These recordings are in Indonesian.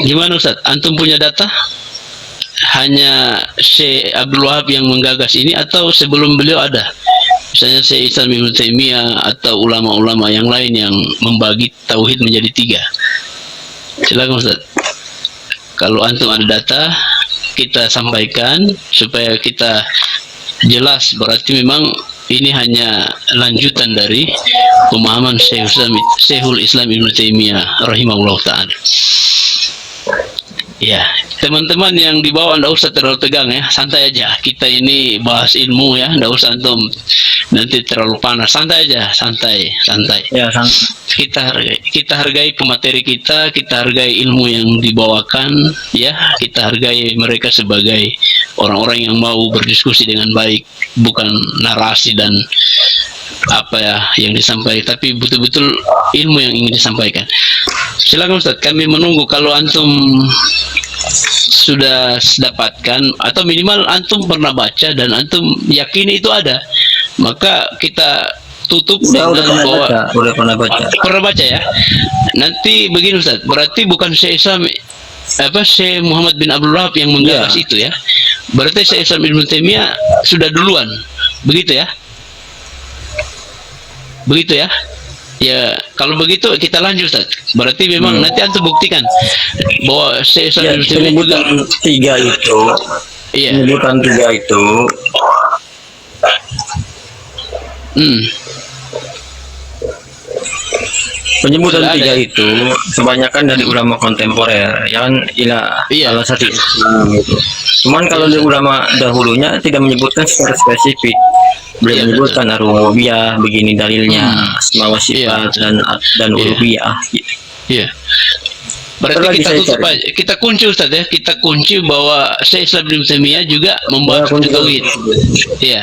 Gimana Ustaz? Antum punya data? Hanya Syekh Abdul Wahab yang menggagas ini atau sebelum beliau ada? Misalnya Syekh Islam Ibnu Taimiyah atau ulama-ulama yang lain yang membagi tauhid menjadi 3. Silakan Ustaz. Kalau antum ada data, kita sampaikan supaya kita jelas, berarti memang ini hanya lanjutan dari pemahaman Syekhul Islam Ibnu Taimiyah rahimahullah ta'ala. Ya, teman-teman yang di bawah ndak usah terlalu tegang ya, santai aja. Kita ini bahas ilmu ya, ndak usah antum nanti terlalu panas. Santai aja, santai. Ya, santai. Kita hargai pemateri kita hargai ilmu yang dibawakan ya, kita hargai mereka sebagai orang-orang yang mau berdiskusi dengan baik, bukan narasi dan apa ya yang disampaikan, tapi betul-betul ilmu yang ingin disampaikan. Silakan Ustaz, kami menunggu. Kalau antum sudah dapatkan atau minimal antum pernah baca dan antum yakini itu ada, maka kita tutup udah pernah baca ya. Nanti begini Ustaz, berarti bukan Syekh Islam Syekh Muhammad bin Abdul Wahab yang menggagas itu ya. Berarti Syekh Islam Ibnu Taimiyah sudah duluan. Begitu ya? Begitu ya? Ya, kalau begitu kita lanjut Ustaz. Berarti memang nanti antum buktikan bahwa Syekh Islam Ibnu Taimiyah juga 3 itu. Iya. Penyebutan 3 itu. Penyebutan 3 itu kebanyakan dari ulama kontemporer, ya kan, salah satu gitu. Cuman kalau di ulama dahulunya tidak menyebutkan secara spesifik. Beliau menyebutkan ar-rububiyah begini dalilnya, asma wa sifat dan uluhiyah. Iya. Berarti kita tutup aja, kita kunci Ustaz ya, kita kunci bahwa Syekh Islam Ibnu Taimiyah juga membahas tauhid. Iya.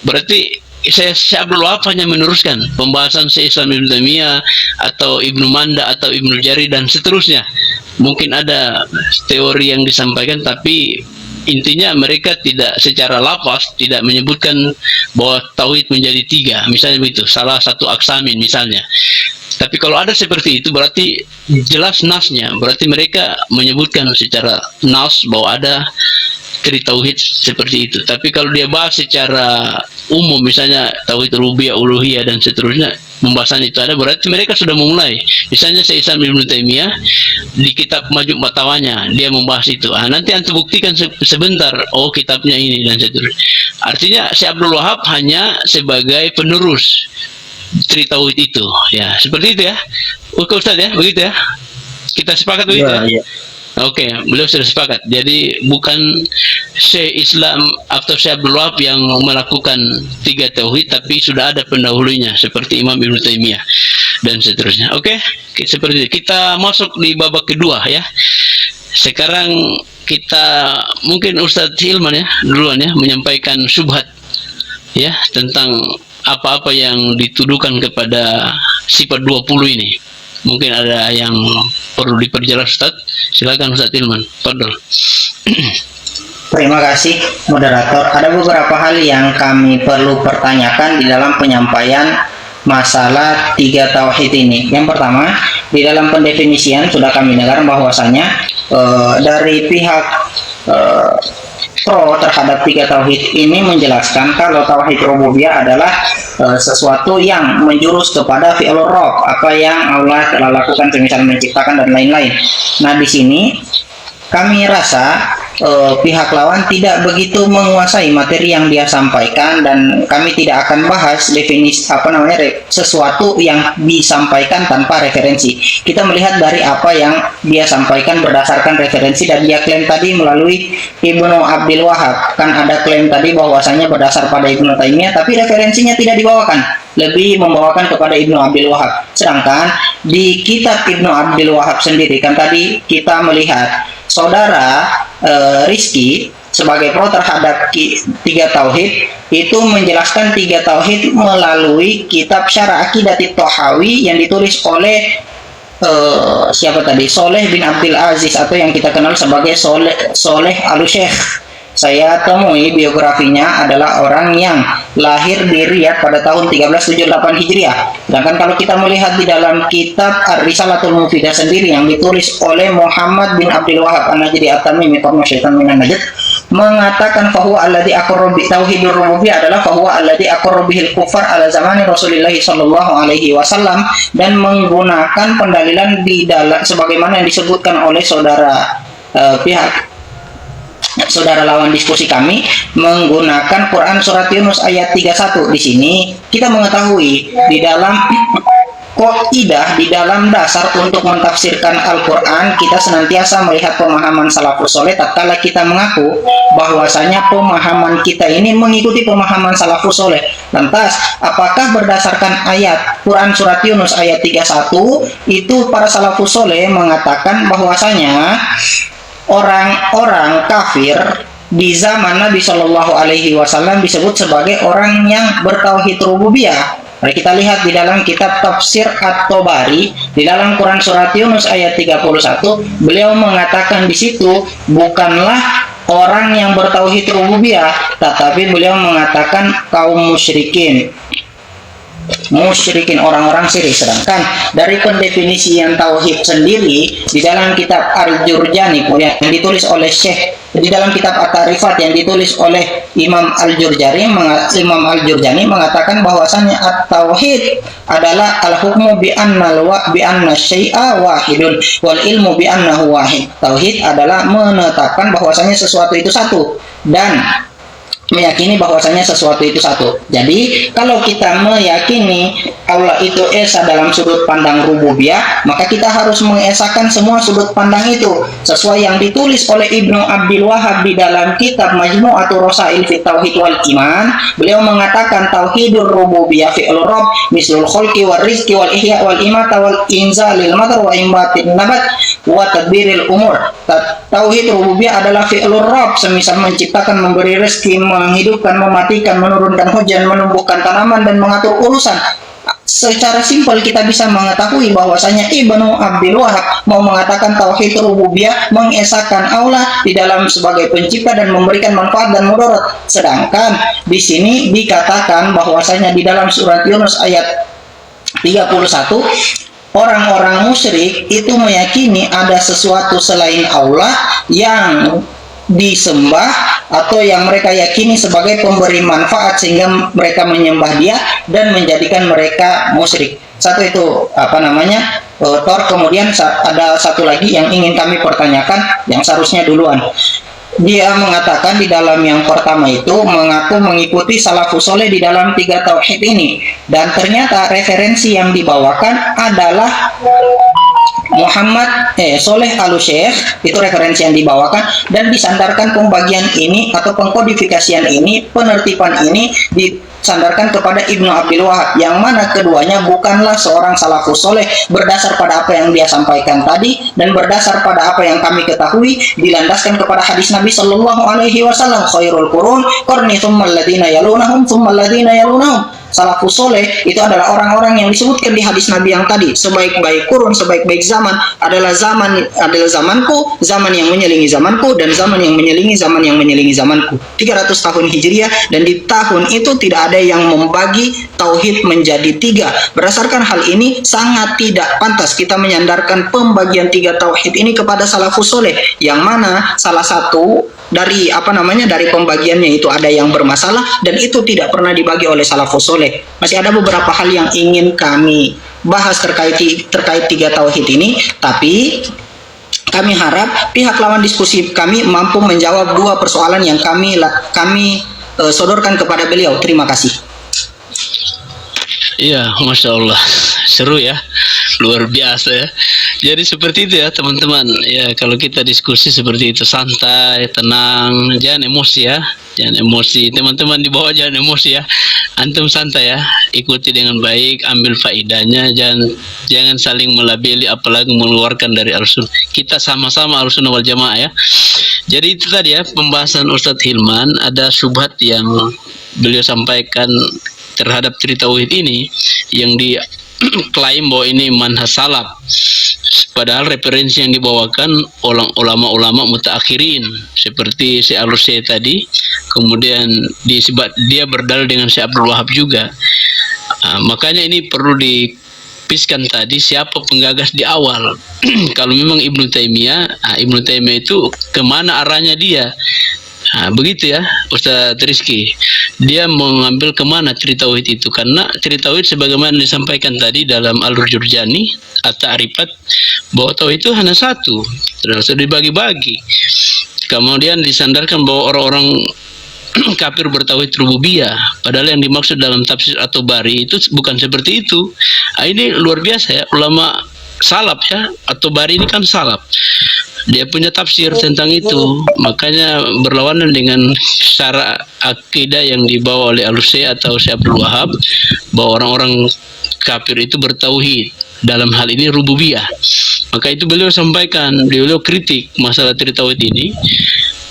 Berarti Syekh Abdul Wahab hanya meneruskan pembahasan Syekh Islam Ibnu Taimiyah atau Ibnu Manda atau Ibnu Jari dan seterusnya. Mungkin ada teori yang disampaikan, tapi intinya mereka tidak secara lafaz tidak menyebutkan bahwa tauhid menjadi 3, misalnya begitu, salah satu aksamin misalnya. Tapi kalau ada seperti itu berarti jelas nasnya, berarti mereka menyebutkan secara nas bahwa ada tauhid seperti itu. Tapi kalau dia bahas secara umum, misalnya tauhid rububiyah, uluhiyah dan seterusnya, pembahasan itu ada, berarti mereka sudah memulai. Misalnya Syekh Islam Ibnu Taimiyah di kitab Majmu' Fatawanya dia membahas itu. Nanti antum buktikan sebentar, oh kitabnya ini dan seterusnya. Artinya Syekh Abdul Wahab hanya sebagai penerus tauhid itu. Ya, seperti itu ya. Oke Ustaz ya, begitu ya. Kita sepakat begitu ya. Iya. Oke, beliau sudah sepakat. Jadi bukan Syekh Islam atau Syekh Abdul Wahab yang melakukan 3 tauhid, tapi sudah ada pendahulunya seperti Imam Ibnu Taimiyah dan seterusnya. Oke, seperti itu. Kita masuk di babak kedua ya. Sekarang kita mungkin Ustadz Hilman ya duluan ya menyampaikan syubhat ya tentang apa-apa yang dituduhkan kepada sifat 20 ini. Mungkin ada yang perlu diperjelas Ustaz. Silakan Ustaz Hilman. Fadhol. Terima kasih moderator. Ada beberapa hal yang kami perlu pertanyakan di dalam penyampaian masalah 3 tauhid ini. Yang pertama, di dalam pendefinisian sudah kami dengar bahwasanya dari pihak pro terhadap 3 tauhid ini menjelaskan kalau tauhid rububiyah adalah sesuatu yang menjurus kepada fi'lur rabb, apa yang Allah telah lakukan semisal menciptakan dan lain-lain. Nah, di sini kami rasa pihak lawan tidak begitu menguasai materi yang dia sampaikan, dan kami tidak akan bahas definisi sesuatu yang disampaikan tanpa referensi. Kita melihat dari apa yang dia sampaikan berdasarkan referensi, dan dia klaim tadi melalui Ibnu Abdul Wahab. Kan ada klaim tadi bahwasanya berdasar pada Ibnu Taimiyah, tapi referensinya tidak dibawakan, lebih membawakan kepada Ibnu Abdul Wahab. Sedangkan di kitab Ibnu Abdul Wahab sendiri kan tadi kita melihat saudara Rizky sebagai pro terhadap 3 tauhid itu menjelaskan 3 tauhid melalui kitab Syarah Aqidatit Thahawi yang ditulis oleh siapa tadi? Soleh bin Abdul Aziz, atau yang kita kenal sebagai Soleh Al-Syekh. saya temui biografinya adalah orang yang lahir di Riyadh pada tahun 1378 Hijriah. Sedangkan kalau kita melihat di dalam kitab Ar-Risalatul Mufidah sendiri yang ditulis oleh Muhammad bin Abdul Wahab An-Najdi At-Tamimi qarna syaitan minan najd, mengatakan bahwa alladzi aqarra bi tauhidur rububiyyah adalah bahwa alladzi aqarra bihil kufar ala zamani Rasulullah sallallahu alaihi wasallam, dan menggunakan pendalilan di dalam sebagaimana yang disebutkan oleh saudara saudara lawan diskusi kami menggunakan Quran surat Yunus ayat 31. Di sini kita mengetahui di dalam kaidah, di dalam dasar untuk mentafsirkan Al-Quran, kita senantiasa melihat pemahaman salafus soleh tatkala kita mengaku bahwasanya pemahaman kita ini mengikuti pemahaman salafus soleh. Lantas, apakah berdasarkan ayat Quran surat Yunus ayat 31 itu para salafus soleh mengatakan bahwasanya orang-orang kafir di zaman Nabi Shallallahu Alaihi Wasallam disebut sebagai orang yang bertauhid rububiyah? Mari kita lihat di dalam kitab Tafsir At-Tabari di dalam Quran surat Yunus ayat 31, beliau mengatakan di situ bukanlah orang yang bertauhid rububiyah, tetapi beliau mengatakan kaum musyrikin orang-orang syirik. Sedangkan dari pendefinisian tauhid sendiri di dalam kitab Al-Jurjani yang ditulis oleh Syekh, di dalam kitab At-Tarifat yang ditulis oleh Imam Al-Jurjani mengatakan bahwasannya at-tauhid adalah al-hukmu bi anna syai'a wahidun wal ilmu bi annahu wahid. Tauhid adalah menetapkan bahwasannya sesuatu itu satu dan meyakini bahwasanya sesuatu itu satu. Jadi kalau kita meyakini Allah itu esa dalam sudut pandang rububiyah, maka kita harus mengesakan semua sudut pandang itu sesuai yang ditulis oleh Ibnu Abdul Wahab di dalam kitab Majmu'atur Rasail fi Tauhid wal Iman. Beliau mengatakan tauhidur rububiyah fi'lur rabb mislul khalqi war rizqi wal ihya wal imata wal inzalil madar wa imbatin nabat wa tadbiril umur. Tauhid rububiyah adalah fi'lur rabb, semisal menciptakan, memberi rezeki, menghidupkan, mematikan, menurunkan hujan, menumbuhkan tanaman, dan mengatur urusan. Secara simpel kita bisa mengetahui bahwasanya Ibnu Abdul Wahab mau mengatakan tauhid rububiyah mengesahkan Allah di dalam sebagai pencipta dan memberikan manfaat dan mudarat. Sedangkan di sini dikatakan bahwasanya di dalam surat Yunus ayat 31, orang-orang musyrik itu meyakini ada sesuatu selain Allah yang disembah atau yang mereka yakini sebagai pemberi manfaat sehingga mereka menyembah dia dan menjadikan mereka musyrik. Satu itu Tor. Kemudian ada satu lagi yang ingin kami pertanyakan yang seharusnya duluan. Dia mengatakan di dalam yang pertama itu mengaku mengikuti salafus soleh di dalam 3 tauhid ini, dan ternyata referensi yang dibawakan adalah Muhammad Soleh Al-Syekh, itu referensi yang dibawakan, dan disandarkan pembagian ini atau pengkodifikasian ini, penertiban ini disandarkan kepada Ibnu Abdul Wahab, yang mana keduanya bukanlah seorang salafus soleh berdasar pada apa yang dia sampaikan tadi dan berdasar pada apa yang kami ketahui, dilandaskan kepada hadis Nabi Shallallahu Alaihi Wasallam, khairul qurun qarni tsumma alladziina yalunahum tsumma alladziina yalunahum. Salafus soleh itu adalah orang-orang yang disebutkan di hadis Nabi yang tadi, sebaik-baik kurun, sebaik-baik zaman adalah zamanku, zaman yang menyelingi zamanku, dan zaman yang menyelingi zaman yang menyelingi zamanku. 300 tahun Hijriah, dan di tahun itu tidak ada yang membagi tauhid menjadi 3. Berdasarkan hal ini sangat tidak pantas kita menyandarkan pembagian 3 tauhid ini kepada salafus soleh, yang mana salah satu dari dari pembagiannya itu ada yang bermasalah dan itu tidak pernah dibagi oleh salafus soleh. Masih ada beberapa hal yang ingin kami bahas terkait 3 tauhid ini, tapi kami harap pihak lawan diskusi kami mampu menjawab 2 persoalan yang kami sodorkan kepada beliau. Terima kasih. Iya, Masya Allah, seru ya, luar biasa ya. Jadi seperti itu ya teman-teman. Ya kalau kita diskusi seperti itu, santai, tenang, jangan emosi ya, jangan emosi. Teman-teman di bawah jangan emosi ya. Antum santai ya, ikuti dengan baik, ambil faidahnya, jangan saling melabeli apalagi mengeluarkan dari Al-Sunnah. Kita sama-sama Al-Sunnah wal Jamaah ya. Jadi itu tadi ya pembahasan Ustadz Hilman, ada syubhat yang beliau sampaikan terhadap 3 tauhid ini yang klaim bahwa ini manhaj salaf, padahal referensi yang dibawakan oleh ulama-ulama mutaakhirin seperti Syekh Al-Rusai tadi, kemudian dia berdalil dengan Syekh Abdul Wahab juga. Makanya ini perlu dipiskan tadi siapa penggagas di awal. Kalau memang Ibnu Taimiyah, Ibnu Taimiyah itu kemana arahnya dia? Begitu ya Ustaz Rizky, dia mengambil kemana cerita tauhid itu, karena cerita tauhid sebagaimana disampaikan tadi dalam Al-Jurjani At-Ta'rifat, bahwa tauhid itu hanya satu, terus dibagi-bagi. Kemudian disandarkan bahwa orang-orang kafir bertauhid rububiyah, padahal yang dimaksud dalam tafsir atau bari itu bukan seperti itu. Ini luar biasa ya, ulama salaf ya, atau bari ini kan salaf, dia punya tafsir tentang itu, makanya berlawanan dengan cara akidah yang dibawa oleh Al-Rusai atau Syekh Abdul Wahab, bahwa orang-orang kafir itu bertauhid, dalam hal ini rububiyah. Maka itu beliau sampaikan, beliau kritik masalah tauhid ini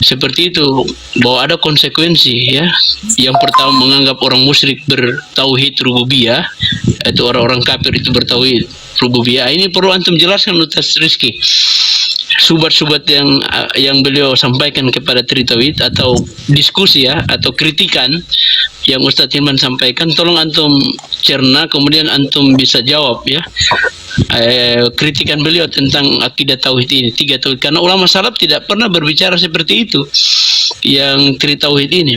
seperti itu, bahwa ada konsekuensi ya. Yang pertama menganggap orang musyrik bertauhid rububiyah, itu orang-orang kafir itu bertauhid rububiyah. Ini perlu antum jelaskan Ustaz Rizky, subat-subat yang beliau sampaikan kepada tauhid, atau diskusi ya, atau kritikan yang Ustaz Hilman sampaikan, tolong antum cerna, kemudian antum bisa jawab ya, kritikan beliau tentang akidah tauhid ini, 3 tauhid, karena ulama salaf tidak pernah berbicara seperti itu yang 3 tauhid ini,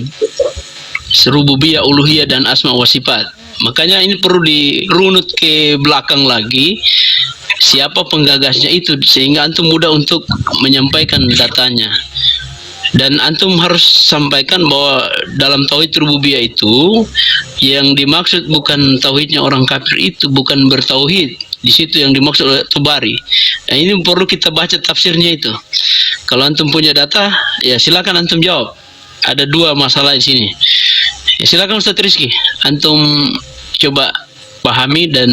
rububiyah, uluhiyah, dan asma wa sifat. Makanya ini perlu dirunut ke belakang lagi, siapa penggagasnya itu, sehingga antum mudah untuk menyampaikan datanya. Dan antum harus sampaikan bahwa dalam tauhid rububiyah itu yang dimaksud bukan tauhidnya orang kafir itu, bukan bertauhid. Di situ yang dimaksud oleh Tubari. Nah, ini perlu kita baca tafsirnya itu. Kalau antum punya data, ya silakan antum jawab. Ada 2 masalah di sini. Ya, silakan Ustaz Rizky, antum coba pahami dan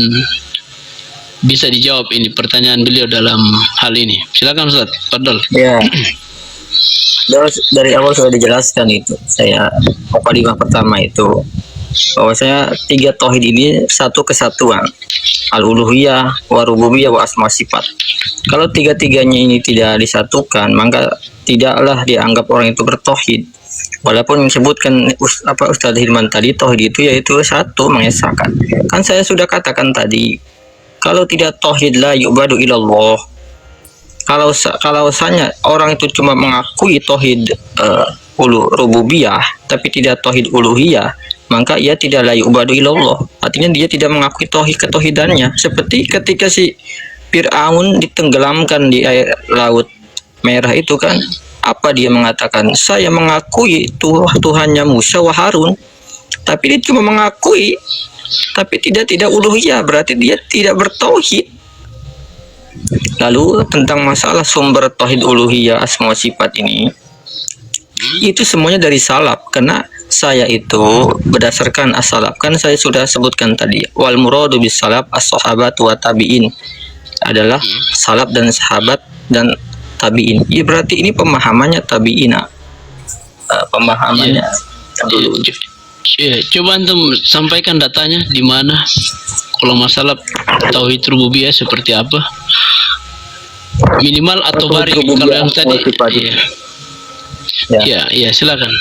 bisa dijawab ini pertanyaan beliau dalam hal ini. Silakan Ustaz, padahal. Ya. Dari awal sudah dijelaskan itu. Saya mukadimah pertama itu bahwa saya 3 tauhid ini satu kesatuan, al-uluhiyah, wa rububiyah, wa asma sifat. Kalau 3-3-nya ini tidak disatukan, maka tidaklah dianggap orang itu bertauhid. Walaupun disebutkan Ustaz Hilman tadi, tauhid itu yaitu satu, mengesahkan. Kan saya sudah katakan tadi, kalau tidak tauhid la yu'badu ilallah. Kalau misalnya orang itu cuma mengakui tauhid rububiyah tapi tidak tauhid uluhiyah, maka ia tidak la yu'badu ilallah. Artinya dia tidak mengakui ketauhidannya. Seperti ketika si Fir'aun ditenggelamkan di air laut merah itu kan, apa dia mengatakan? Saya mengakui Tuhannya Musa wa Harun. Tapi dia cuma mengakui, tapi tidak uluhiyah, berarti dia tidak bertauhid. Lalu tentang masalah sumber tauhid uluhiyah asma sifat ini, itu semuanya dari salaf. Karena saya itu berdasarkan as-salaf, kan saya sudah sebutkan tadi, wal muradu bis salaf as-sahabat wa tabi'in, adalah salaf dan sahabat dan tabi'in. Ya, berarti ini pemahamannya tabi'ina, pemahamannya dulu. Coba antum sampaikan datanya di mana, kalau masalah tauhid rububiyah seperti apa, minimal atau bari. Kalau yang tadi ya silakan.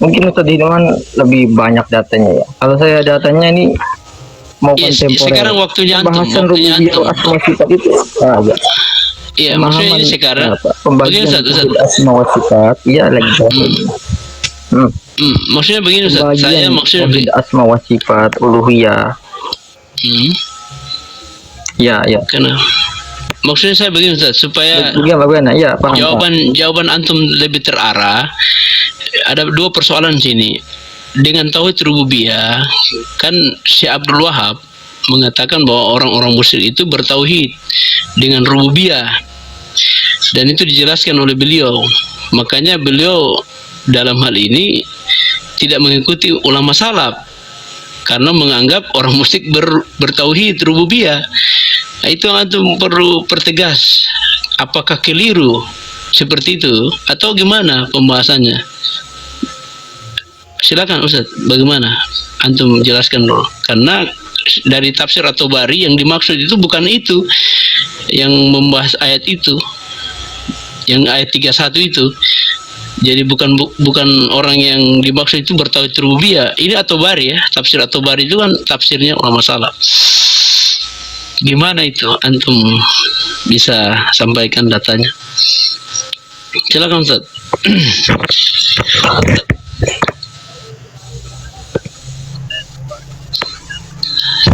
Mungkin Ustaz Hilman lebih banyak datanya ya. Kalau saya datanya ini mau kontemporer. Sekarang waktunya antum. Bahasan rububiyah asma sifat itu agak. Iya, maksudnya ini sekarang pembagian asma wa sifat, iya lagi. Maksudnya begini Ustaz, saya maksudnya asma wa sifat uluhiyah. Ya. Kenapa? Maksudnya saya begini Ustaz, supaya ya, paham, jawaban antum lebih terarah. Ada 2 persoalan sini. Dengan tauhid rububiyah, kan Syekh Abdul Wahab mengatakan bahwa orang-orang musyrik itu bertauhid dengan rububiyah. Dan itu dijelaskan oleh beliau. Makanya beliau dalam hal ini tidak mengikuti ulama salaf, karena menganggap orang musyrik bertauhid rububiyah. Nah, itu antum perlu pertegas, apakah keliru seperti itu atau gimana pembahasannya? Silakan Ustaz, bagaimana? antum jelaskan dulu, karena dari tafsir At-Tabari yang dimaksud itu bukan itu yang membahas ayat itu, yang ayat 31 itu. Jadi bukan orang yang dimaksud itu bertauhid rububiyah. Ini At-Tabari ya, tafsir At-Tabari itu kan tafsirnya ulama salaf. Gimana itu antum bisa sampaikan datanya? Silakan Ustaz.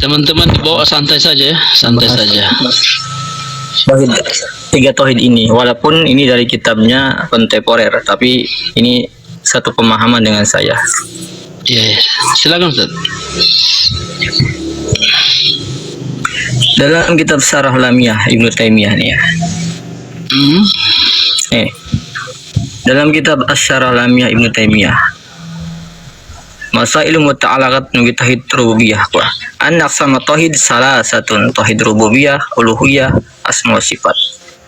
Teman-teman dibawa santai saja ya, santai saja. Tauhid, 3 tauhid ini, walaupun ini dari kitabnya kontemporer, tapi ini satu pemahaman dengan saya. Ya, silakan Ustaz. Dalam kitab Syarah Lamiyah Ibnu Taimiyah nih ya. Dalam kitab Asy-Syarah Lamiyah Ibnu Taimiyah, Masailu muta'alaqat bi tauhid rububiyah wa anak sama tauhid salah satu tauhid rububiyah, uluhiyah, asma wa sifat.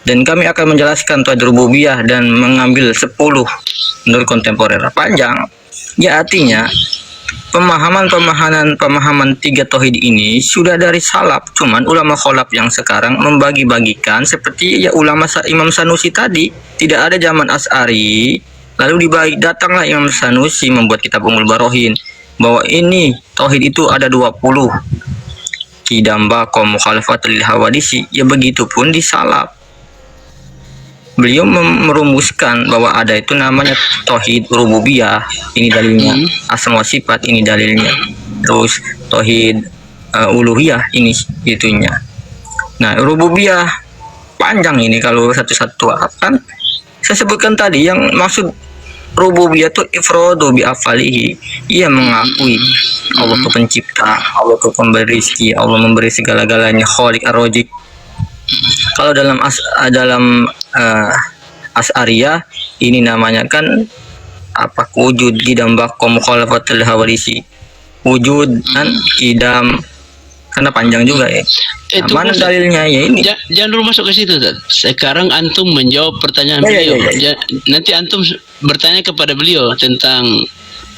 Dan kami akan menjelaskan tauhid rububiyah dan mengambil 10 menurut kontemporer. Panjang. Ya, artinya pemahaman 3 tauhid ini sudah dari salaf, cuman ulama kholaf yang sekarang membagi-bagikan seperti ya ulama Imam Sanusi tadi. Tidak ada zaman Asy'ari, lalu datanglah Imam Sanusi membuat kitab Ummul Barohin bahwa ini tauhid itu ada 20. Kidamba qaum mukhalafatul hawadisi, ya begitupun di salaf. Beliau merumuskan bahwa ada itu namanya tauhid rububiyah, ini dalilnya. Asma wa sifat, ini dalilnya. Terus tauhid uluhiyah, ini itunya. Nah, rububiyah panjang ini kalau satu-satu kan. Saya sebutkan tadi yang maksud rububiyah itu ifradu bi afalihi. Ia mengakui Allah itu pencipta, Allah itu pemberi rezeki, Allah memberi segala-galanya, khaliq ar-razik. Kalau dalam Asy'ariyah ini namanya kan apa, wujud, qidam, baqa, mukhalafatul hawadisi. Wujud kan qidam, karena panjang juga ya. Mana dalilnya ya ini? Jangan dulu masuk ke situ, Ustaz. Sekarang antum menjawab pertanyaan beliau. Nanti antum bertanya kepada beliau tentang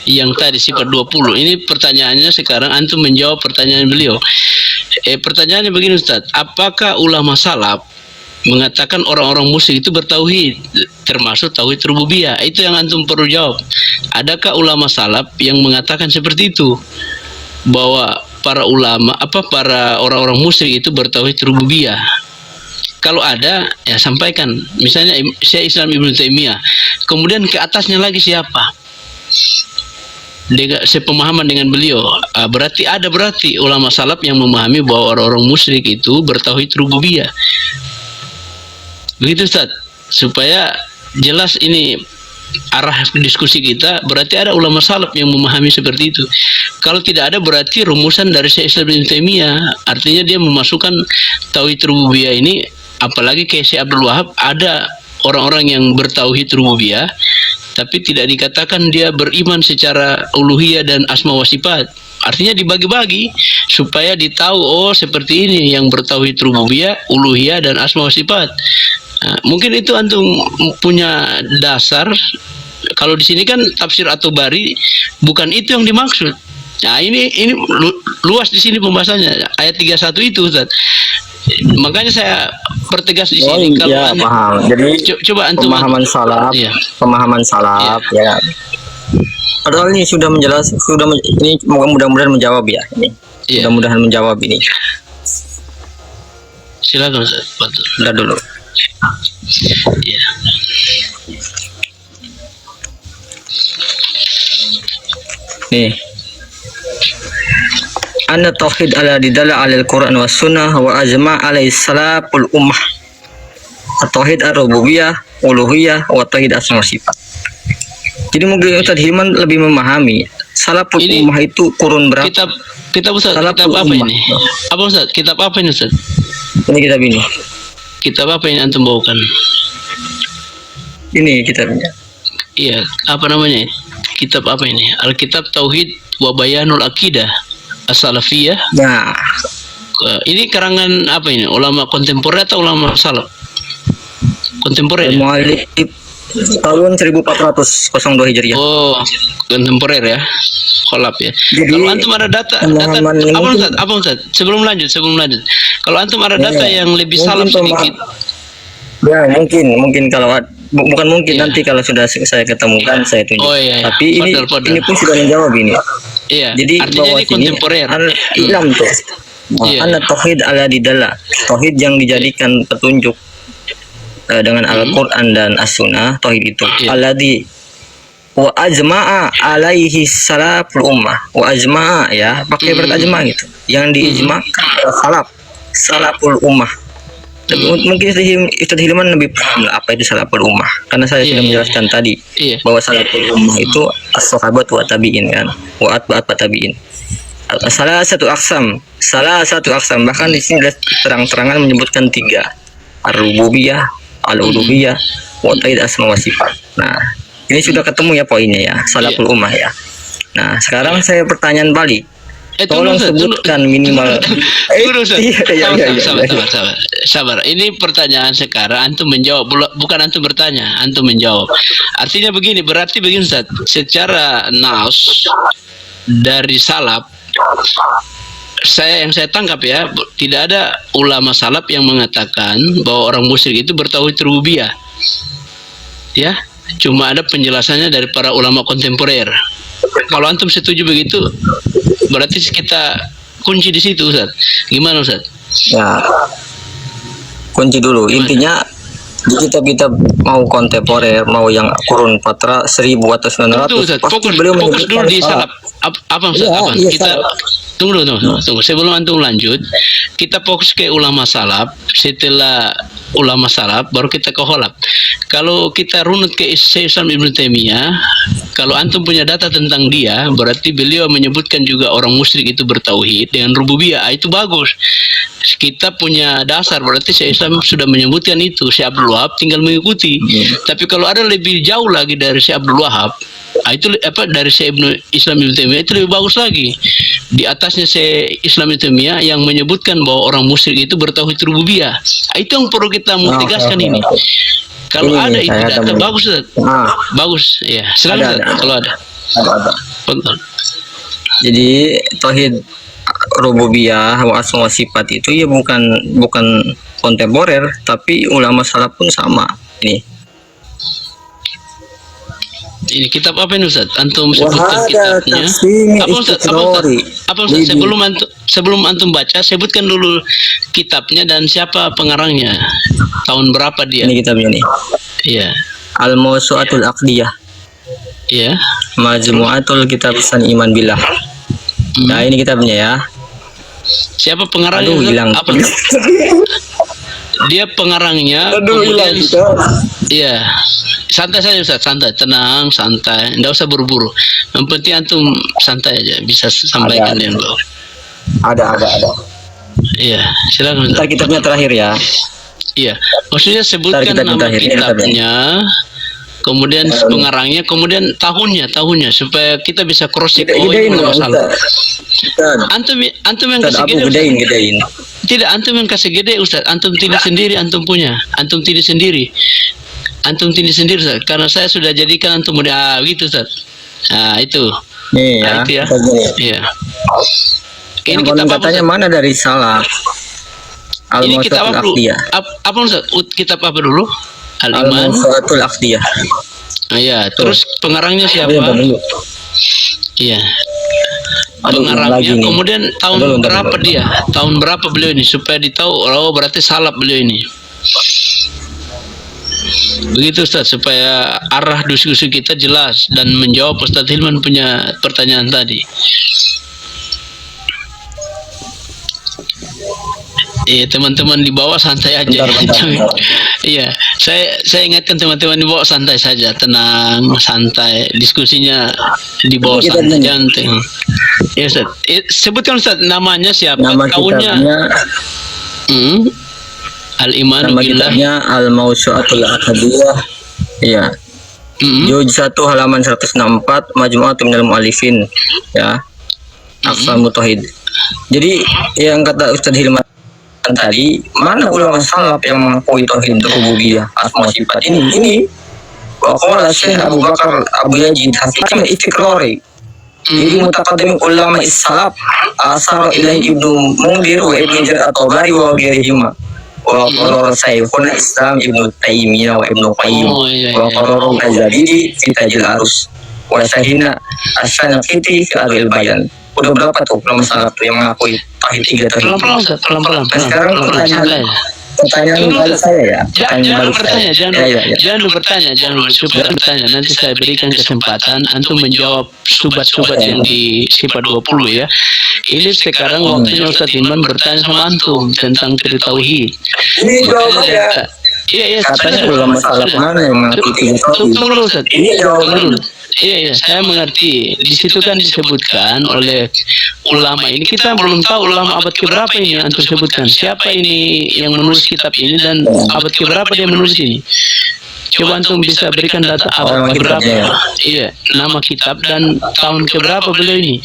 yang tadi sifat 20. Ini pertanyaannya, sekarang antum menjawab pertanyaan beliau. Pertanyaannya begini Ustaz, apakah ulama salaf mengatakan orang-orang musyrik itu bertauhid, termasuk tauhid rububiyah? Itu yang antum perlu jawab. Adakah ulama salaf yang mengatakan seperti itu, bahwa para ulama para orang-orang musyrik itu bertauhid rububiyah? Kalau ada, ya sampaikan. Misalnya Syekh Islam Ibnu Taimiyah, kemudian ke atasnya lagi siapa? Sepemahaman dengan beliau, berarti ulama salaf yang memahami bahwa orang-orang musyrik itu bertauhid rububiyah. Begitu Ustaz, supaya jelas ini arah diskusi kita. Berarti ada ulama salaf yang memahami seperti itu. Kalau tidak ada, berarti rumusan dari Syekh Islam Ibnu Taimiyah, artinya dia memasukkan tauhid rububiyah ini. Apalagi kayak Syekh Abdul Wahab, ada orang-orang yang bertauhid rububiyah tapi tidak dikatakan dia beriman secara uluhiyah dan asma wa sifat. Artinya dibagi-bagi supaya ditahu, oh seperti ini yang bertauhid rububiyah, uluhiyah dan asma wa sifat. Nah, mungkin itu antum punya dasar. Kalau di sini kan tafsir At-Tabari, bukan itu yang dimaksud. Nah, ini luas di sini pembahasannya. Ayat 31 itu Ustaz. Makanya saya pertegas di sini. Kalau ya, paham. Jadi coba antum pemahaman salaf, pemahaman salaf ya. Padahal ini sudah ini mudah-mudahan menjawab ya. Ini mudah-mudahan menjawab ini. Silakan Ustaz. Udah dulu. Ya. Nih. Anna tauhid ala didala alal Quran was sunnah wa ajma' alaihi salaful ummah. Tauhid ar-rububiyah, uluhiyah wa tauhid asma sifat. Jadi mungkin Ustaz Hilman lebih memahami salaful ummah itu kurun berapa? Kitab Ustaz, kitab apa ini? Apa Ustaz? Kitab apa ini Ustaz? Ini kitab ini. Kitab apa yang antum bawakan? Ini kitabnya. Iya, apa namanya? Kitab apa ini? Al-Kitab Tauhid wa Bayanul Aqidah As-Salafiyah. Nah, ini karangan apa ini? Ulama kontemporer atau ulama salaf? Kontemporer. tahun 1402 Hijriah. Oh, kontemporer ya. Kolab ya. Jadi, Kalau antum ada data pemahaman ini mungkin- apa Ustaz? Sebelum lanjut. Kalau antum ada data Ya, yang lebih mungkin salaf sedikit. Ya, mungkin kalau bukan mungkin, Iya. nanti kalau sudah saya ketemukan saya tunjuk. Oh, iya. Tapi Fadal. ini pun sudah menjawab ini. Iya. Jadi Artinya bahwa ini sini kontemporer. ilam tuh. Iya. Anna tauhid ala didala. Tauhid yang dijadikan petunjuk dengan Al-Qur'an dan As-Sunnah, tauhid itu. Iya. Alladhi wa ajma'a alaihi salaful ummah. Wa ajma'a ya, pakai berajma gitu. Yang diijma'kan salaful ummah. Tapi mungkin Ustaz Hilman lebih paham lah apa itu salaful ummah, karena saya sudah menjelaskan tadi bahwa salaful ummah itu as-sahabat wa tabi'in kan, wa atba'at tabi'in. Salah satu aksam, bahkan di sini terang-terangan menyebutkan 3: ar-rububiyah, al-uluhiyah, wa tauhid asma wa sifat. Nah, ini sudah ketemu ya poinnya ya, salaful ummah ya. Nah, sekarang saya pertanyaan balik. Tolong sebutkan minimal. Tunggu, Ustaz. Iya. Sabar. Ini pertanyaan sekarang, antum menjawab, bukan antum bertanya, antum menjawab. Artinya berarti begini Ustaz. Secara naus dari salaf, yang saya tangkap ya, tidak ada ulama salaf yang mengatakan bahwa orang musyrik itu bertauhid rububiyah. Ya, cuma ada penjelasannya dari para ulama kontemporer. Kalau antum setuju begitu, berarti kita kunci di situ, Ustaz. Gimana, Ustaz? Ya, kunci dulu. Intinya di kitab-kitab mau kontemporer, mau yang kurun patra 1000 atau 900, Betul, Ustaz. pasti Fokus beliau dulu menyebutkan di salaf. Apa Ustaz? Iya, Apa? iya, Kita salaf. tunggu. Sebelum antum lanjut, kita fokus ke ulama salaf. Setelah ulama salaf, baru kita ke kholaf. Kalau kita runut ke Islam Ibnu Taimiyah, kalau antum punya data tentang dia, berarti beliau menyebutkan juga orang musyrik itu bertauhid dengan rububiyah. Itu bagus. Kita punya dasar, berarti Islam sudah menyebutkan itu. Syekh Abdul Wahab tinggal mengikuti. Tapi kalau ada lebih jauh lagi dari Syekh Abdul Wahab, itu dari Syekh Islam Ibnu Taimiyah, itu lebih bagus lagi. Di atasnya Syekh Islam Ibnu Taimiyah yang menyebutkan bahwa orang musyrik itu bertauhid rububiyah. Itu yang perlu kita tegaskan ini. Kalau Ini ada nih, itu saya data temuin. bagus, Ustaz. Bagus, ya. Silakan, Ada. Ustaz, kalau ada. Ada. Betul. Jadi tauhid rububiyah wa asma wa sifat itu ya bukan kontemporer, tapi ulama salaf pun sama. Ini kitab apa ini, Ustaz? Antum sebutkan Wahada kitabnya. taqsimi Apa Ustaz? istiqrari. Apa Ustaz? Sebelum antum baca, sebutkan dulu kitabnya dan siapa pengarangnya. Tahun berapa dia? Ini kitabnya nih. Iya. Al-Mawsu'atul Aqdiyah. Iya. Majmu'atul Kitab San Iman Billah. Nah, ini kitabnya ya. Siapa pengarangnya? Aduh, Ustaz? hilang. Apa? Dia pengarangnya. Aduh, hilang. Iya. Santai saja Ustaz, tenang, santai. Enggak usah buru-buru. Yang penting antum santai aja, bisa sampaikan dengan bagus. Ada. Iya, silakan Ustaz. Ntar kitabnya terakhir ya. Iya. Maksudnya sebutkan kitabnya nama terakhir, ini kitabnya, kemudian pengarangnya, kemudian tahunnya supaya kita bisa cross check. Oh, ini masalah. Antum yang kasih Abu gede, Ustaz. gedein. Tidak, antum yang kasih gede, Ustaz. Antum tidak sendiri, antum punya. Antum tidak sendiri. Ustaz. Karena saya sudah jadikan antum muda gitu, Ustaz. Nah, itu. Nih Nah, ya. itu ya. Kitabnya nih. Iya. Ini Ini kita apa, katanya Ustaz? mana dari salaf? Ini kita Al-Mawsu'atul apa dulu? Aqdiyah. Apa Ustaz? Kitab apa dulu? Al-Iman. Al-Mawsu'atul Aqdiyah. Iya, terus pengarangnya siapa? Iya. Aduh, yang lagi Pengarangnya, nih. kemudian tahun Aduh, bentar, berapa bentar. dia? Tahun berapa beliau ini supaya ditahu oh berarti salaf beliau ini. Begitu Ustaz, supaya arah diskusi kita jelas dan menjawab Ustaz Hilman punya pertanyaan tadi. Iya, teman-teman di bawah santai aja. Bentar. Iya, saya ingatkan teman-teman di bawah santai saja, tenang, santai. Diskusinya di bawah Kita santai, nih. jangan. Ya Ustaz, sebutkan Ustaz namanya siapa? Nama Tahunnya. kitabnya Al-Imanu nama Billah. kitabnya Al-Mawsu'atul Aqdiyah. Iya. Juz 1 halaman 164 Majmu'atun minal Mu'allifin ya. Aqsamut Tauhid. Jadi yang kata Ustaz Hilman tadi, mana ulama salaf yang mengakui tauhid rububiyah asma sifat ini وقال الشيخ أبو بكر أبو يزيد حكم استقراري jadi mutaqaddim ulama salaf asar ilahi ibnu Mundir wa ibnu Jarir at-Tabari wa ghairihima wa qarara Syekhul Islam Ibnu Taimiyah wa Ibnu Qayyim wa qarara al-Zabidi fi Tajil Arus wa Syahina Asy-Syanqiti fi Al Bayan. Udah berapa tuh ulama salaf yang mengakui tauhid 3 tadi? Pelan-pelan. Sekarang pertanyaan balik saya ya. Jangan lu bertanya, jangan lu bertanya. Nanti saya berikan kesempatan antum menjawab subat-subat yang di sifat 20 ya. Ini sekarang waktunya Ustaz Iman bertanya sama antum tentang tauhid. Ini jawabannya. Iya, Katanya ulama salaf mana yang mengakui tauhid? Tunggu Ustaz. Ini jawabannya. Iya, saya mengerti. Di situ kan disebutkan oleh ulama ini. Kita belum tahu ulama abad keberapa ini yang antum sebutkan. Siapa ini yang menulis kitab ini dan abad keberapa dia menulis ini? Coba antum bisa berikan data abad keberapa? Iya, nama kitab dan tahun keberapa beliau ini.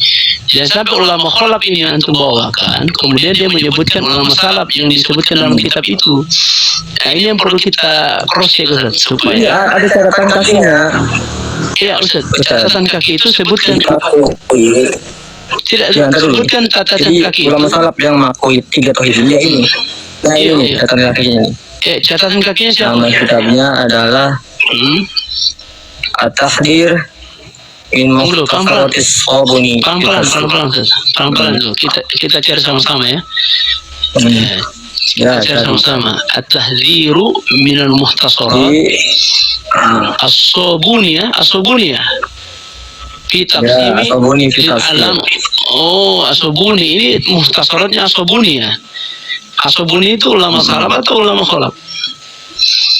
Dan sampai ulama kholaf ini yang antum bawakan, kemudian dia menyebutkan ulama salaf yang disebutkan dalam kitab itu. Nah, ini yang perlu kita cross check supaya ada catatan kakinya. Iya Ustaz, catatan kaki itu sebutkan tidak sebutkan catatan kaki. Ulama salaf yang mengakui 3 tauhidnya ini. Nah ini catatan kakinya. Catatan kakinya siapa? Nama kitabnya adalah At-Tahdir min Mukhtasaratis Sabuni. Pelan-pelan dulu. Kita cari sama-sama ya. Ya, cari sama-sama. At-Tahdziru minal Mukhtasarat As-Sabuni fi taqsimi alam. Oh, As-Sabuni ini mukhtasaratnya As-Sabuni ya. As-Sabuni itu ulama salaf atau ulama kholaf?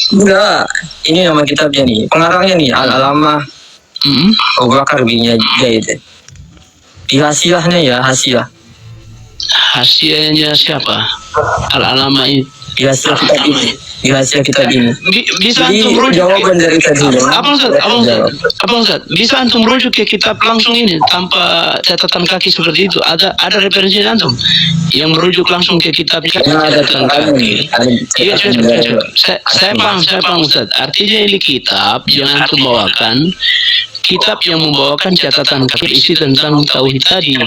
Enggak, ini nama kitabnya nih. Pengarangnya nih Al-Alamah Abu Bakar bin Zaid. Di hasiahnya ya, hasiah. Hasiahnya siapa? Al-Alamah itu. Di hasiah kitab ini. Di hasiah kitab ini. Bisa jadi antum rujuk jawaban dari tadi. Apa Ustaz? Bisa antum rujuk ke kitab langsung ini tanpa catatan kaki seperti itu? Ada referensi antum yang merujuk langsung ke kitab catatan kaki. Iya, saya paham Ustaz. Artinya ini kitab yang antum bawakan, kitab yang membawakan catatan kaki isi tentang tauhid tadi.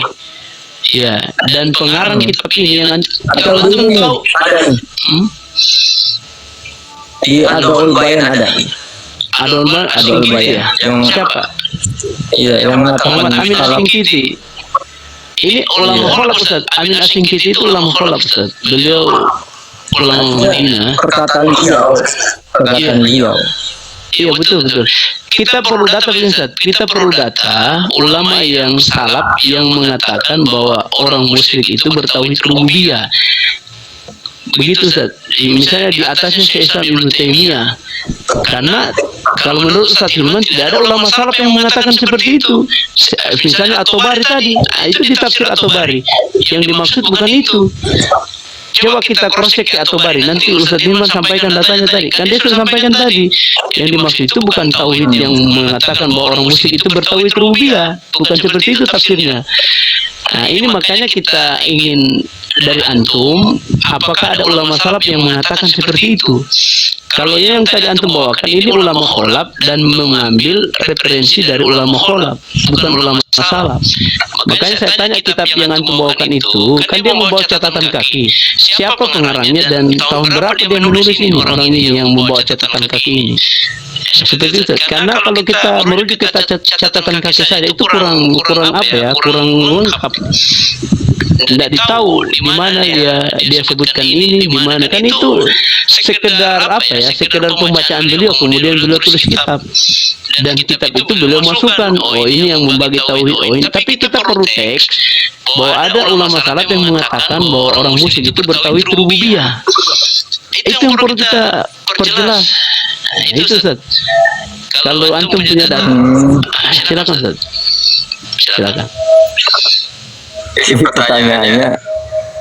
Ya, dan pengarang kitab ini yang kalau antum tahu di Adwaul Bayan ada. Adwaul Bayan. Yang siapa? Iya, yang Muhammad Amin Asy-Syanqiti. Ini ulama kholaf Ustaz. Amin Asy-Syanqiti itu ulama kholaf Ustaz. Beliau ulama Madinah. Perkataan beliau. Iya betul. Kita perlu data Ustaz. Kita perlu data ulama yang salaf yang mengatakan bahwa orang musyrik itu bertauhid rububiyah. Begitu Ustaz. Misalnya di atasnya Syekh Islam Ibnu Taimiyah. Karena kalau menurut Ustaz Hilman tidak ada ulama salaf yang mengatakan seperti itu. Misalnya At-Tabari tadi, itu di tafsir At-Tabari. Yang dimaksud bukan itu. Coba kita cross check ke At-Tabari. Nanti Ustaz Hilman sampaikan datanya tadi. Kan dia sudah sampaikan tadi. Yang dimaksud itu bukan tauhid yang mengatakan bahwa orang musyrik itu bertauhid rububiyah. Bukan seperti itu tafsirnya. Nah, ini makanya kita ingin dari antum, apakah ada ulama salaf yang mengatakan seperti itu? Kalau yang tadi antum bawakan ini ulama kholaf dan mengambil referensi dari ulama kholaf, bukan ulama salaf. Makanya saya tanya kitab yang antum bawakan itu, kan dia membawa catatan kaki. Siapa pengarangnya dan tahun berapa dia menulis ini? Orang ini yang membawa catatan kaki ini. Seperti itu. Karena kalau kita merujuk ke catatan kaki saja itu kurang apa ya? Kurang lengkap. Tidak ditahu di mana dia sebutkan ini, di mana kan itu sekedar apa ya? Sekedar pembacaan beliau, kemudian beliau tulis kitab. Dan kitab itu beliau masukkan, oh ini yang membagi tauhid, oh ini. Tapi kita perlu teks bahwa ada ulama salaf yang mengatakan bahwa orang musyrik itu bertauhid rububiyah. Itu yang perlu kita perjelas. Nah, itu Ustaz. Kalau antum punya data, silakan Ustaz. Silakan. Pertanyaannya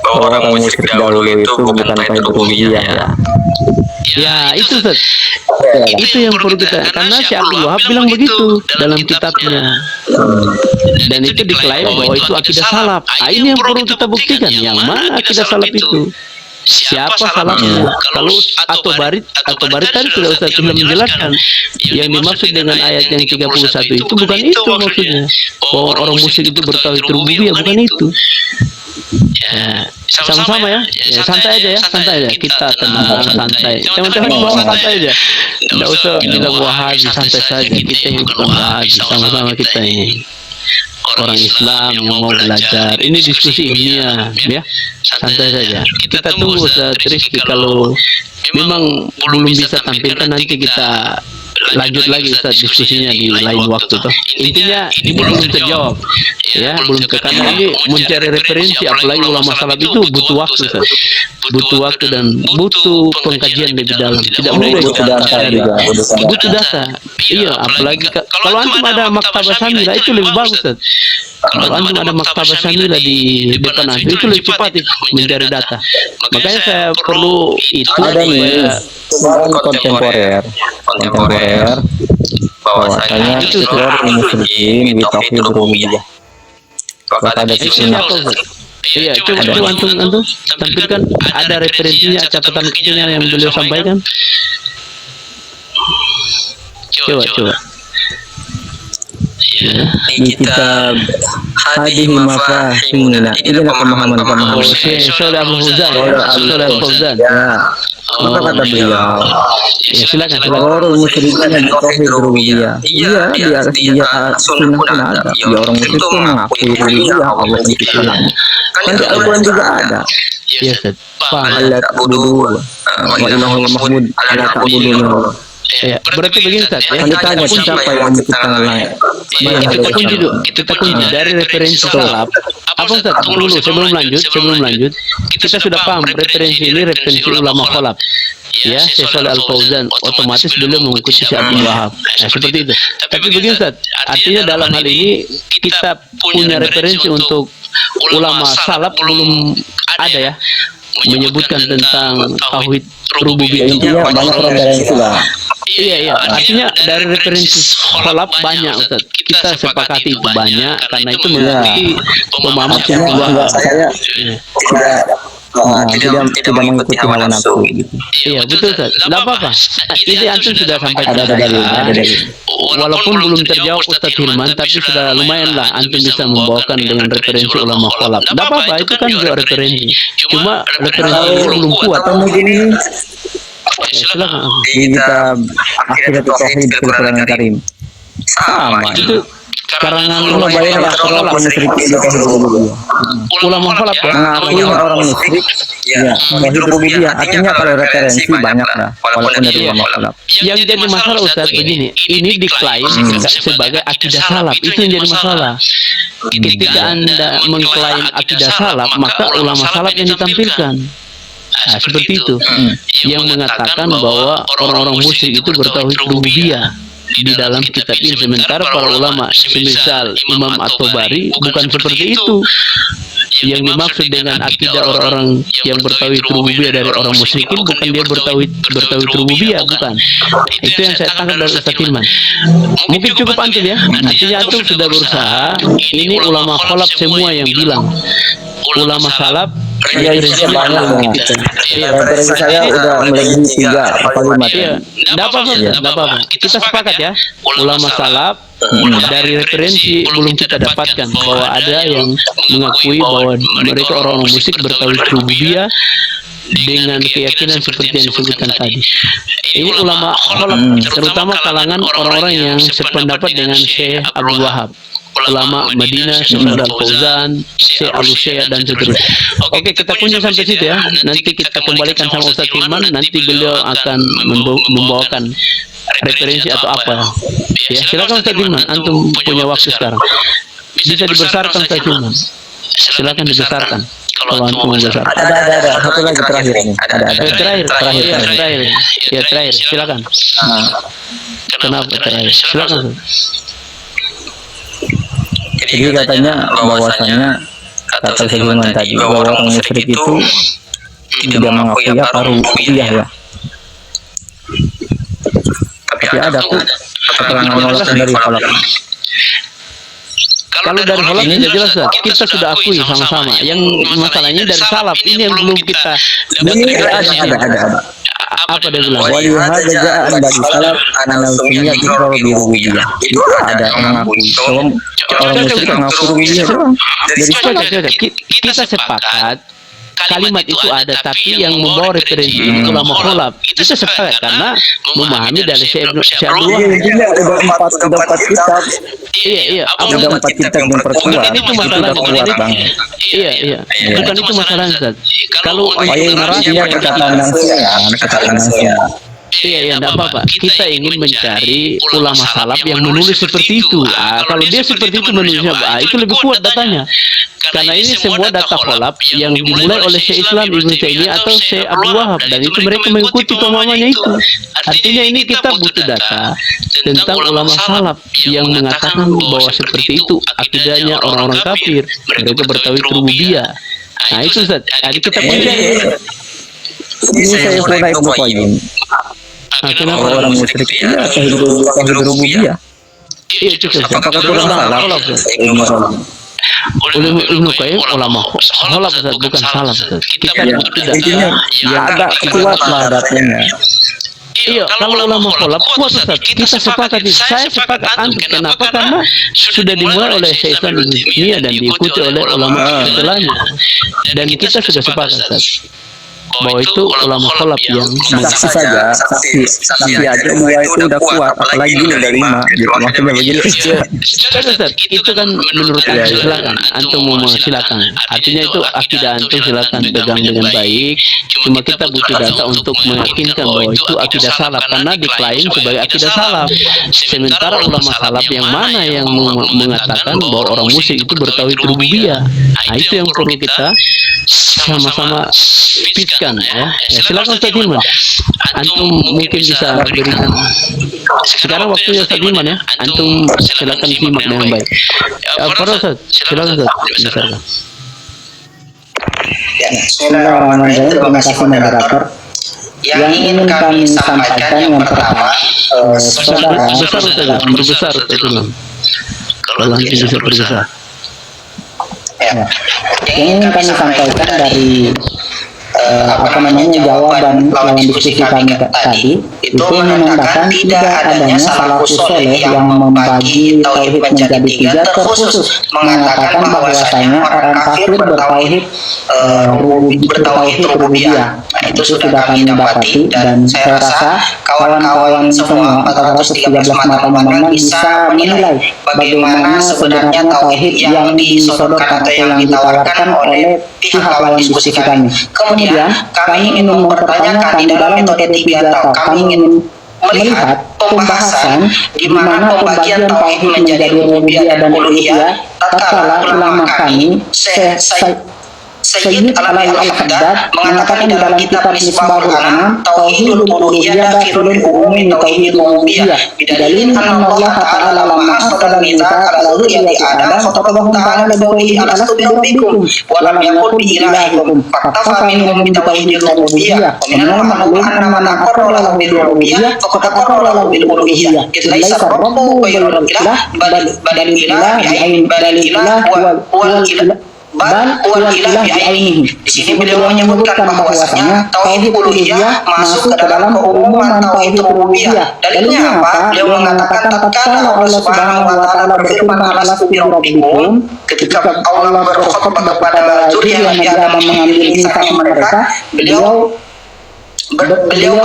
bahwa orang musyrik dahulu itu bukan tauhid rububiyah ya. Ya itu Ustaz. Itu yang perlu kita, karena Syekh Abdul Wahab bilang begitu dalam kitabnya. Dan itu diklaim bahwa itu akidah salaf. Ini yang perlu kita buktikan. Yang mana akidah salaf itu? siapa salahnya. Kalau atau barit tadi sudah Ustaz sudah menjelaskan yang dimaksud dengan ayat yang 31 itu bukan itu maksudnya, bahwa orang musyrik itu bertauhid rububiyah, bukan itu. Ya, sama-sama ya. Ya, santai aja ya, santai aja. Kita tenang, santai. Teman-teman bawa santai aja. Tidak usah bilang wahabi, santai saja. Kita ini bukan wahabi, sama-sama kita ini orang Islam yang mau belajar. Ini diskusi ilmiah, ya. Santai saja. Kita tunggu Ustaz Rizky, kalau memang belum bisa tampilkan nanti kita lanjut lagi Ustaz diskusinya di lain waktu tuh. Intinya ini belum terjawab, ya, belum karena ini mencari referensi, apalagi ulama salaf itu butuh waktu Ustaz. Butuh waktu dan butuh pengkajian lebih dalam. Tidak mudah butuh data juga, butuh data. Iya, apalagi kalau antum ada maktabah Samila itu lebih bagus Ustaz. Kalau antum ada maktabah Samila di depan antum itu lebih cepat mencari data. Makanya saya perlu itu ada nih kontemporer bahwasanya seluruh muslimin bitauhid rububiyah. Maka ada sisinya. Iya, coba antum tampilkan ada referensinya, catatan kecilnya yang beliau sampaikan. Coba. Di kitab Hadhihi Mafahimina, inilah pemahaman Syekh Abdul Fauzan. Maka kata beliau, Ya, silakan. orang musyrikin bitauhid rububiyah. Iya, dia sunnah pun ada. Ya, orang musyrik pun mengakui rububiyah Allah menciptakan. Kan di Al-Quran juga ada. Iya, Ustaz. Paham. Allah ta'budu wa ilahul mahmud Allah ta'budu. Ya, berarti begini Ustaz ya. Kan ditanya siapa yang menciptakan langit? Kita kunci dari referensi salaf. Apa Ustaz? Tunggu dulu sebelum lanjut. Kita sudah paham referensi ini referensi ulama khalaf. Ya, Syekh Shalih Al-Fauzan, otomatis beliau mengikuti Syekh Abdul Wahab. Nah, seperti itu. Tapi begini Ustaz, artinya dalam hal ini kita punya referensi untuk ulama salaf belum ada ya menyebutkan tentang tauhid rububiyah. Intinya banyak referensi lah. Iya. Artinya dari referensi khalaf banyak Ustaz. Kita sepakati itu banyak karena itu mengikuti pemahaman Syekh Abdul Wahab. Tidak mengikuti hawa nafsu gitu. Iya, betul Ustaz. Enggak apa-apa. Ini antum sudah sampai ada walaupun belum terjawab Ustaz Hilman, tapi sudah lumayan lah antum bisa membawakan dengan referensi ulama khalaf. Enggak apa-apa, itu kan juga referensi. Cuma referensi belum kuat. Atau mungkin ini Silakan. di kitab Akhirat Tauhid fil Quran Karim. Sama Itu karangan ulama ulama khalaf ya. mengakui orang musyrik ya tauhid rububiyah. Artinya kalau referensi banyak lah walaupun dari ulama khalaf. Yang jadi masalah Ustaz begini, ini diklaim sebagai akidah salaf, itu yang jadi masalah. Ketika Anda mengklaim akidah salaf, maka ulama salaf yang ditampilkan. Nah, seperti itu. Yang mengatakan bahwa orang-orang musyrik itu bertauhid rububiyah di dalam kitab ini, sementara para ulama semisal Imam At-Tabari bukan seperti itu. Yang dimaksud dengan akidah orang-orang yang bertauhid rububiyah dari orang musyrikin bukan dia bertauhid rububiyah, bukan. Itu yang saya tangkap dari Ustaz Hilman. Mungkin cukup antum ya. Artinya antum sudah berusaha. Ini ulama khalaf semua yang bilang. Ulama salaf referensi banyak gitu. Referensi saya udah melebihi 3 apa 5. Iya, enggak apa-apa. Kita sepakat ya. Ulama salaf dari referensi belum kita dapatkan bahwa ada yang mengakui bahwa mereka orang-orang musyrik bertauhid rububiyah dengan keyakinan seperti yang disebutkan tadi. Ini ulama khalaf, terutama kalangan orang-orang yang sependapat dengan Syekh Abdul Wahab. Ulama Madinah, Syekh Al-Fauzan, Syekh Al-Syekh dan seterusnya. Oke, kita kunci sampai situ ya. Nanti kita kembalikan sama Ustaz Hilman. Nanti beliau akan membawakan referensi atau apa. Ya, silakan Ustaz Hilman. Antum punya waktu sekarang. Bisa dibesarkan Ustaz Hilman. Silakan dibesarkan. Kalau antum mau besar. Ada satu lagi terakhir ini. Terakhir. Ya, terakhir. Silakan. Kenapa terakhir? Silakan. Jadi katanya bahwasanya kata Hilman tadi bahwa orang musyrik itu tidak mengakui apa rububiyah ya. Tapi ada keterangan menolak dari khalaf. Kalau dari holaf sudah jelas, Ustaz. Kita sudah akui sama-sama. Yang masalahnya dari salaf ini yang belum kita ada. apa dia bilang? Walihada ja'an dari salaf analausinya ikrar birububiyah. Itu ada yang mengakui. Orang musyrik mengaku rububiyah doang. Dari kita sepakat kalimat itu ada, tapi yang membawa referensi itu ulama kholaf. Itu sepakat karena memahami dari Syekh Abdul Wahab. Ada 4 kitab. Iya. Ada 4 kitab yang perkuat. Itu Itu masalah udah kuat banget. Iya. Bukan itu masalah, Ustaz. Kalau Dia katakan langsung ya. Iya, enggak apa-apa. Kita ingin mencari ulama salaf yang menulis seperti itu. Kalau dia seperti itu menulisnya, itu lebih kuat datanya. Karena ini semua data kholaf yang dimulai oleh Syekh Islam Ibnu Taimiyah atau Syekh Abdul Wahab, dan itu mereka mengikuti pemahamannya itu. Artinya ini kita butuh data tentang ulama salaf yang mengatakan bahwa seperti itu akidahnya orang-orang kafir, mereka bertauhid rububiyah. Nah itu, Ustaz. Jadi kita punya Ini saya pernah Ibnu Qayyim. kenapa Orang musyrik ya tauhid rububiyah. Iya itu, Ustaz. Apakah kurang salah? Ibnu Qayyim ulama kholaf, Ustaz, bukan salaf, Ustaz. Kita butuh data Intinya ya ada kuat lah datanya. Iya, kalau ulama kholaf kuat, Ustaz. Kita sepakat, saya sepakat. Kenapa? Karena sudah dimulai oleh Syekh Islam Ibnu Taimiyah dan diikuti oleh ulama setelahnya. Dan kita sudah sepakat, Ustaz, bahwa itu ulama kholaf yang Saksi saja, saksi aja bahwa itu udah kuat, apalagi ini udah 5 gitu. Maksudnya begitu. Ustaz, itu kan menurut Anda, silakan antum mau silakan. Artinya itu akidah antum, silakan pegang dengan baik. Cuma kita butuh data untuk meyakinkan bahwa itu akidah salaf, karena diklaim sebagai akidah salaf. Sementara ulama salaf yang mana yang mengatakan bahwa orang musyrik itu bertauhid rububiyah. Nah, itu yang perlu kita sama-sama pitkan ya. Silakan Ustaz Hilman. Antum mungkin bisa berikan. Sekarang waktunya Ustaz Hilman ya. Antum silakan simak dengan baik. Para Ustaz, silakan Ustaz. Silakan. Ya, bismillahirrahmanirrahim. Terima kasih moderator. Yang ingin kami sampaikan yang pertama, saudara, Berbesar Ustaz Hilman. Kalau nanti bisa berbesar. yang ingin kami sampaikan dari jawaban lawan diskusi kami tadi itu menandakan tidak adanya salafus soleh yang membagi tauhid menjadi 3, terkhusus mengatakan bahwasanya orang kafir bertauhid rububiyah. Nah, itu sudah kami dapati, dan saya rasa kawan-kawan semua 413 mata memandang bisa menilai bagaimana sebenarnya tauhid yang disodorkan atau yang ditawarkan oleh pihak lawan diskusi kami. Kemudian kami ingin mempertanyakan di dalam metode 3 atau kami ingin melihat pembahasan di mana pembagian tauhid menjadi rububiyah dan uluhiyah tatkala ulama kami Sayyid Alai Al-Haddad mengatakan di dalam kitab Misbahul Anam, tauhidul uluhiyah dakhilun umumi tauhidul rububiyah bidalil anna Allah ta'ala lamma akhadha al-mitsaq ala dzurriyyati Adam fatabahum ta'ala biqawlihi alastu bi rabbikum wa lam yaqul bi ilahikum faqtafa minhum bi tauhidil rububiyah wa minal ma'lum anna man aqarra lahu bil rububiyah faqad aqarra lahu bil uluhiyah laisa rabbu ghayrul ilah bal ilah wal ilah bi'ainihi. Di sini beliau menyebutkan bahwasanya tauhid uluhiyah masuk ke dalam keumuman tauhid rububiyah. Dalilnya apa? Beliau mengatakan tatkala Allah Subhanahu wa taala berfirman alastu bi rabbikum, ketika Allah berkhutbah kepada zuriyah Nabi Adam mengambil misak mereka, beliau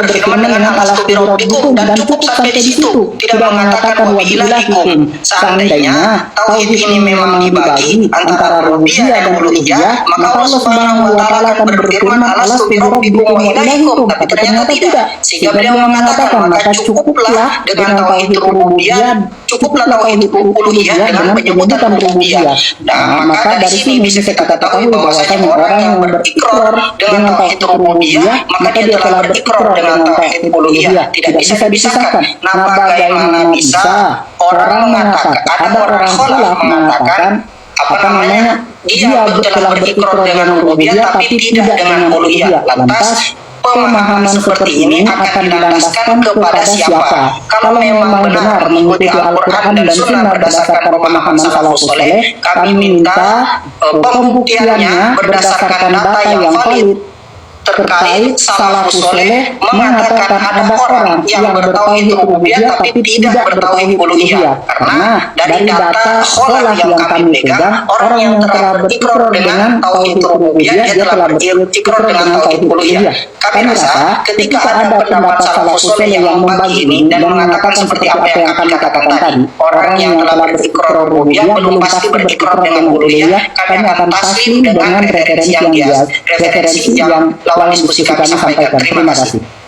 berfirman dengan alastu bi rabbikum, dan cukup sampai di situ, tidak mengatakan wa bilahikum. Seandainya tauhid ini memang dibagi antara rububiyah dan uluhiyah, maka Allah Subhanahu wa taala akan berfirman alastu bi rabbikum wa ilahikum, tapi ternyata tidak. Sehingga beliau mengatakan maka cukuplah dengan tauhid rububiyah, cukuplah tauhid uluhiyah dengan penyebutan rububiyah. Nah, maka dari sini bisa kita ketahui bahwasanya orang yang berikrar dengan tauhid rububiyah, maka dia telah berikrar dengan tauhid uluhiyah, tidak bisa dipisahkan. Nah, bagaimana bisa orang mengatakan, ada orang kholaf mengatakan dia telah berikrar dengan rububiyah tapi tidak dengan uluhiyah. Lantas pemahaman seperti ini akan dilandaskan kepada siapa? Kalau memang benar mengikuti Al-Quran dan Sunnah berdasarkan pemahaman salafus saleh, kami minta pembuktiannya berdasarkan data yang valid terkait salafus saleh mengatakan ada orang yang bertauhid rububiyah tapi tidak bertauhid uluhiyah. Karena dari data sekolah yang kami pegang, orang yang telah berikrar dengan tauhid rububiyah dia telah berikrar dengan tauhid uluhiyah. Kami rasa ketika ada pendapat salafus saleh yang membagi ini dan mengatakan seperti apa yang kami katakan tadi, orang yang telah berikrar rububiyah belum pasti berikrar dengan uluhiyah, kami akan taslim dengan referensi yang lawan diskusi kami sampaikan. Terima kasih.